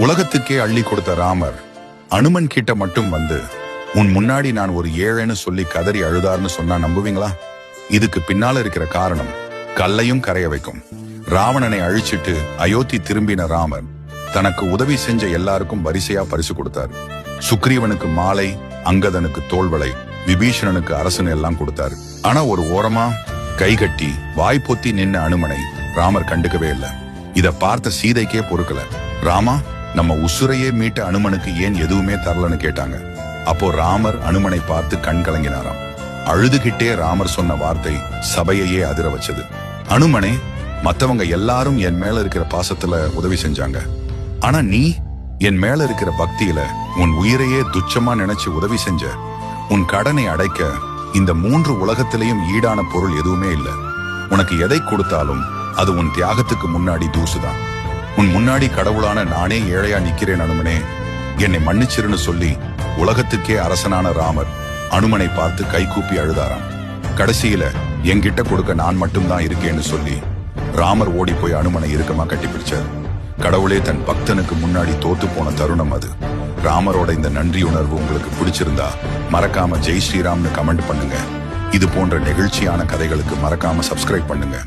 உலகத்துக்கே அள்ளி கொடுத்த ராமர் அனுமன் கிட்ட மட்டும் வந்து உன் முன்னாடி நான் ஒரு ஏழைன்னு சொல்லி கதறி அழுதார்னு சொன்னா நம்புவீங்களா? இதுக்கு பின்னால இருக்கிற காரணம் கல்லையும் கரைய வைக்கும். ராவணனை அழிச்சிட்டு அயோத்தி திரும்பின ராமர் தனக்கு உதவி செஞ்ச எல்லாருக்கும் வரிசையா பரிசு கொடுத்தார். சுக்ரீவனுக்கு மாலை, அங்கதனுக்கு தோள்வளை, விபீஷணனுக்கு அரசன் எல்லாம் கொடுத்தாரு. ஆனா ஒரு ஓரமா கைகட்டி வாய்ப்பொத்தி நின்ன அனுமனை ராமர் கண்டுக்கவே இல்லை. இத பார்த்த சீதைக்கே பொறுக்கல. ராமா, நம்ம உசுரையே மீட்ட அனுமனுக்கு ஏன் எதுவுமே தரலன்னு கேட்டாங்க. அப்போ ராமர் அனுமனை பார்த்து கண் கலங்கினாராம். அழுதுகிட்டே ராமர் சொன்ன வார்த்தை சபையையே அதிர வச்சது. அனுமனே, மத்தவங்க எல்லாரும் என் மேல இருக்கிற பாசத்துல உதவி செஞ்சாங்க. ஆனா நீ என் மேல இருக்கிற பக்தியில உன் உயிரையே துச்சமா நினைச்சு உதவி செஞ்ச. உன் கடனை அடைக்க இந்த 3 உலகத்திலையும் ஈடான பொருள் எதுவுமே இல்ல. உனக்கு எதை கொடுத்தாலும் அது உன் தியாகத்துக்கு முன்னாடி தூசுதான். உன் முன்னாடி கடவுளான நானே ஏழையா நிக்கிறேன் அனுமனே, என்னை மன்னிச்சிருன்னு சொல்லி உலகத்துக்கே அரசனான ராமர் அனுமனை பார்த்து கைகூப்பி அழுதாராம். கடைசியில என்கிட்ட கொடுக்க நான் மட்டும்தான் இருக்கேன்னு சொல்லி ராமர் ஓடி போய் அனுமனை இறுக்கமா கட்டிப்பிடிச்சார். கடவுளே தன் பக்தனுக்கு முன்னாடி தோத்து போன தருணம் அது. ராமரோட இந்த நன்றி உணர்வு உங்களுக்கு பிடிச்சிருந்தா மறக்காம ஜெய் ஸ்ரீராம்னு கமெண்ட் பண்ணுங்க. இது போன்ற நெகிழ்ச்சியான கதைகளுக்கு மறக்காம சப்ஸ்கிரைப் பண்ணுங்க.